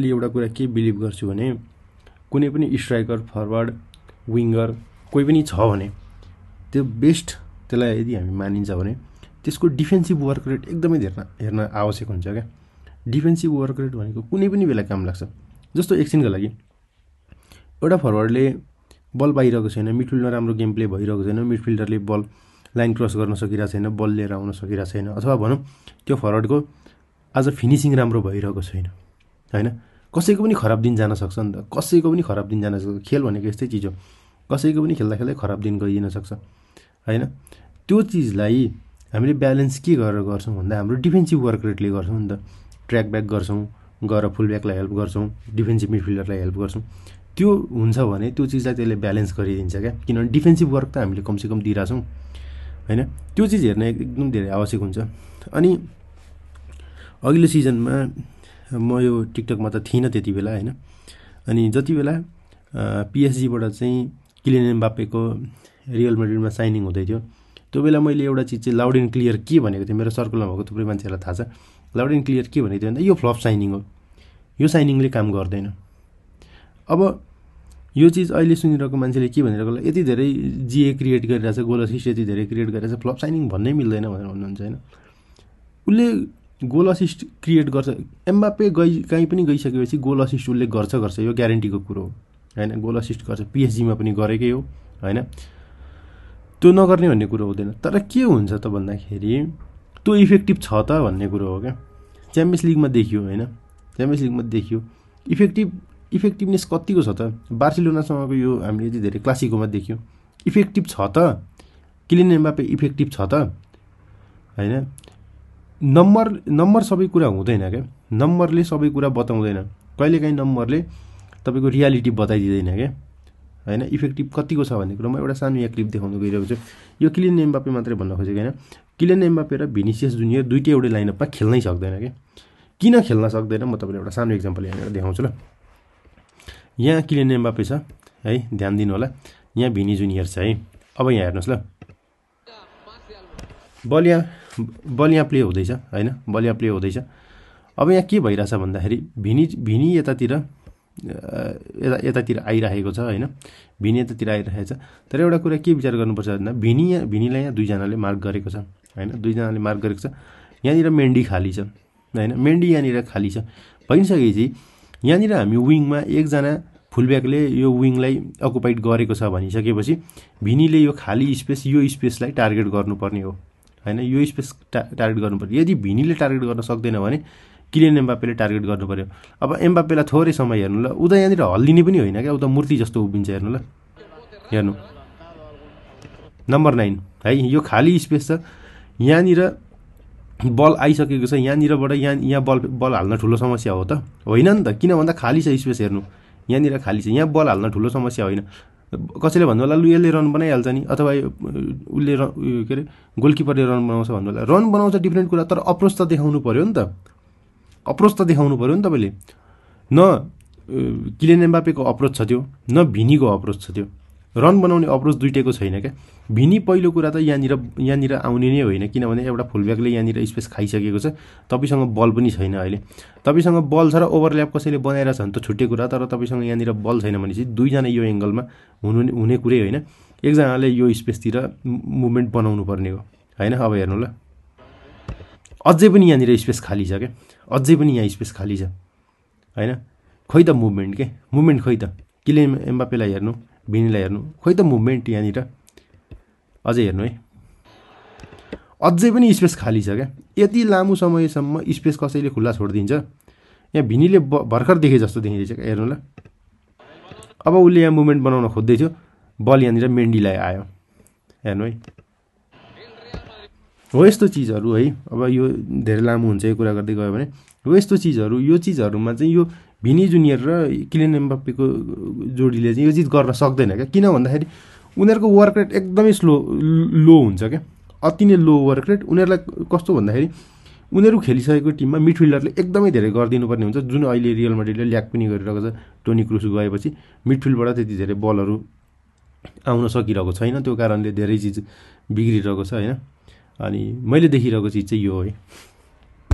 एउटा कुरा के बिलिभ गर्छु भने कुनै पनि स्ट्राइकर फरवर्ड विङ्गर कोही पनि छ भने त्यो बेस्ट त्यसलाई यदि हामी मानिन्छ भने त्यसको डिफेन्सिभ वर्क रेट एकदमै हेर्न आवश्यक हुन्छ क्या। डिफेन्सिभ वर्क रेट भनेको कुनै पनि बेला काम लाग्छ। जस्तो एकछिनको लागि एउटा फरवर्डले बल पाइरहेको छैन, मिडफिल्डमा राम्रो गेम प्ले भइरहेको छैन, मिडफिल्डरले बल लाइन क्रस गर्न सकिरहेको छैन, बल लिएर आउन सकिरहेको छैन, अथवा भनौँ त्यो फरवर्डको आज फिनिसिङ राम्रो भइरहेको छैन होइन। कसैको पनि खराब दिन जान सक्छ नि त, कसैको पनि खराब दिन जान सक्छ। खेल भनेको यस्तै चिज हो, कसैको पनि खेल्दा खेल्दै खराब दिन गइदिन सक्छ होइन। त्यो चिजलाई हामीले ब्यालेन्स के गरेर गर्छौँ भन्दा हाम्रो डिफेन्सिभ वर्क रेटले गर्छौँ नि त। ट्र्याक ब्याक गर्छौँ, गएर फुल ब्याकलाई हेल्प गर्छौँ, डिफेन्सिभ मिडफिल्डरलाई हेल्प गर्छौँ। त्यो हुन्छ भने त्यो चिजलाई त्यसले ब्यालेन्स गरिदिन्छ क्या। किनभने डिफेन्सिभ वर्क त हामीले कमसेकम दिइरहेछौँ होइन। त्यो चिज हेर्न एकदम धेरै आवश्यक हुन्छ। अनि अघिल्लो सिजनमा म यो टिकटकमा त थिइनँ त्यति बेला होइन। अनि जति बेला पिएसजीबाट चाहिँ किलियन एम्बाप्पेको रियल मैड्रिडमा साइनिङ हुँदै थियो त्यो बेला मैले एउटा चिज चाहिँ लाउड एन्ड क्लियर के भनेको थिएँ, मेरो सर्कलमा भएको थुप्रै मान्छेहरूलाई थाहा छ। लाउड एन्ड क्लियर के भनेको थियो भन्दा यो फ्लप साइनिङ हो, यो साइनिङले काम गर्दैन। अब यो चिज अहिले सुनिरहेको मान्छेले के भनिरहेको होला, यति धेरै जिए क्रिएट गरिरहेछ, गोल असिस्ट यति धेरै क्रिएट गरिरहेछ, फ्लप साइनिङ भन्नै मिल्दैन भनेर भन्नुहुन्छ होइन। उसले गोल असिस्ट क्रिएट गर्छ, एम्बाप्पे कहीँ पनि गइसकेपछि गोल असिस्ट उसले गर्छ यो ग्यारेन्टीको कुरो हो होइन। गोल असिस्ट गर्छ, पिएसजीमा पनि गरेकै हो होइन। त्यो नगर्ने भन्ने कुरो हुँदैन। तर के हुन्छ त भन्दाखेरि त्यो इफेक्टिभ छ त भन्ने कुरो हो क्या। च्याम्पियन्स लिगमा देखियो होइन, च्याम्पियन्स लिगमा देखियो इफेक्टिभनेस कतिको छ त। बार्सिलोनासँगको यो हामीले यति धेरै क्लासिकोमा देख्यो, इफेक्टिभ छ त। किलियन एम्बाप्पे इफेक्टिभ छ त होइन। नम्बर सबै कुरा हुँदैन क्या, नम्बरले सबै कुरा बताउँदैन। कहिलेकाहीँ नम्बरले तपाईँको रियालिटी बताइदिँदैन क्या होइन। इफेक्टिभ कतिको छ भन्ने कुरो म एउटा सानो यहाँ क्लिप देखाउनु गइरहेको छु। यो किलियन एम्बाप्पे मात्रै भन्न खोजेको होइन, किलियन एम्बाप्पे र भिनिसियस जुनियर दुइटै एउटै लाइनअपमा खेल्नै सक्दैन क्या। किन खेल्न सक्दैन म तपाईँलाई एउटा सानो एक्जाम्पल यहाँनिर देखाउँछु ल। यहाँ किलियन एम्बाप्पे छ है, ध्यान दिनु होला। यहाँ भिनी जुनियर छ है। अब यहाँ हेर्नुहोस् ल, बल यहाँ प्ले हुँदैछ होइन, बल यहाँ प्ले हुँदैछ। अब यहाँ के भइरहेछ भन्दाखेरि भिनी यतातिर आइरहेको छ होइन, भिनी यतातिर आइरहेको छ। तर एउटा कुरा के विचार गर्नुपर्छ भन्दा भिनीलाई यहाँ दुईजनाले मार्क गरेको छ होइन, दुईजनाले मार्क गरेको छ। यहाँनिर मेन्डी खाली छ होइन, मेन्डी यहाँनिर खाली छ भइसकेपछि यहाँनिर हामी विङमा एकजना फुलब्याकले यो विङलाई अकुपाइड गरेको छ भनिसकेपछि भिनीले यो खाली स्पेस, यो स्पेसलाई टार्गेट गर्नुपर्ने हो होइन। यो स्पेस टार्गेट गर्नुपर्ने। यदि भिनीले टार्गेट गर्न सक्दैन भने किलियन एम्बाप्पेले टार्गेट गर्नु पर्यो। अब एम्बाप्पेलाई थोरै समय हेर्नु ल, उता यहाँनिर हल्लिने पनि होइन क्या, उता मूर्ति जस्तो उभिन्छ हेर्नु ल। हेर्नु नम्बर 9 है, यो खाली स्पेस छ, यहाँनिर बल आइसकेको छ, यहाँनिरबाट यहाँ बल हाल्न ठुलो समस्या हो त होइन नि त। किन भन्दा खाली छ स्पेस, हेर्नु यहाँनिर खाली छ, यहाँ बल हाल्न ठुलो समस्या होइन। कसैले भन्नु होला लु यसले रन बनाइहाल्छ नि, अथवा उसले के अरे गोलकिपरले रन बनाउँछ भन्नु होला। रन बनाउँछ डिफ्रेन्ट कुरा, तर अप्रोच त देखाउनु पऱ्यो नि त, अप्रोच त देखाउनु पऱ्यो नि तपाईँले। न किलियन एम्बाप्पेको अप्रोच छ त्यो, न भिनीको अप्रोच छ त्यो। रन बनाउने अप्रोच दुइटैको छैन क्या। भिनी पहिलो कुरा त यहाँनिर आउने नै होइन, किनभने एउटा फुलब्याकले यहाँनिर स्पेस खाइसकेको छ, तपाईँसँग बल पनि छैन अहिले। तपाईँसँग बल छ र ओभरल्याप कसैले बनाइरहेछ भने त छुट्टै कुरा, तर तपाईँसँग यहाँनिर बल छैन भनेपछि दुईजना यो एङ्गलमा हुने कुरै होइन। एकजनाले यो स्पेसतिर मुभमेन्ट बनाउनु पर्ने हो होइन। अब हेर्नु ल, अझै पनि यहाँनिर स्पेस खाली छ क्या, अझै पनि यहाँ स्पेस खाली छ होइन। खोइ त मुभमेन्ट के, मुभमेन्ट खोइ त। किलियन एम्बाप्पेलाई हेर्नु, भिनीलाई हेर्नु, खोइ त मुभमेन्ट यहाँनिर। अझै हेर्नु है, अझै पनि स्पेस खाली छ क्या। यति लामो समयसम्म स्पेस कसैले खुल्ला छोडिदिन्छ? यहाँ भिनीले भर्खर देखे जस्तो देखिँदैछ क्या, हेर्नु ल। अब उसले यहाँ मुभमेन्ट बनाउन खोज्दै थियो, बल यहाँनिर मेन्डीलाई आयो, हेर्नु है। हो यस्तो चिजहरू है। अब यो धेरै लामो हुन्छ यो कुरा गर्दै गयो भने। हो यस्तो चिजहरू, यो चिजहरूमा चाहिँ यो भिनी जुनियर र किलियन एम्बाप्पेको जोडीले चाहिँ यो चिज गर्न सक्दैन क्या। किन भन्दाखेरि उनीहरूको वर्क रेट एकदमै लो हुन्छ क्या, अति नै लो वर्क रेट। उनीहरूलाई कस्तो भन्दाखेरि उनीहरू खेलिसकेको टिममा मिडफिल्डरले एकदमै धेरै गरिदिनुपर्ने हुन्छ, जुन अहिले रियल मैड्रिडले ल्याक पनि गरिरहेको छ। टोनी क्रुस गएपछि मिडफिल्डबाट त्यति धेरै बलहरू आउन सकिरहेको छैन, त्यो कारणले धेरै चिज बिग्रिरहेको छ होइन। अनि मैले देखिरहेको चिज चाहिँ यो हो है।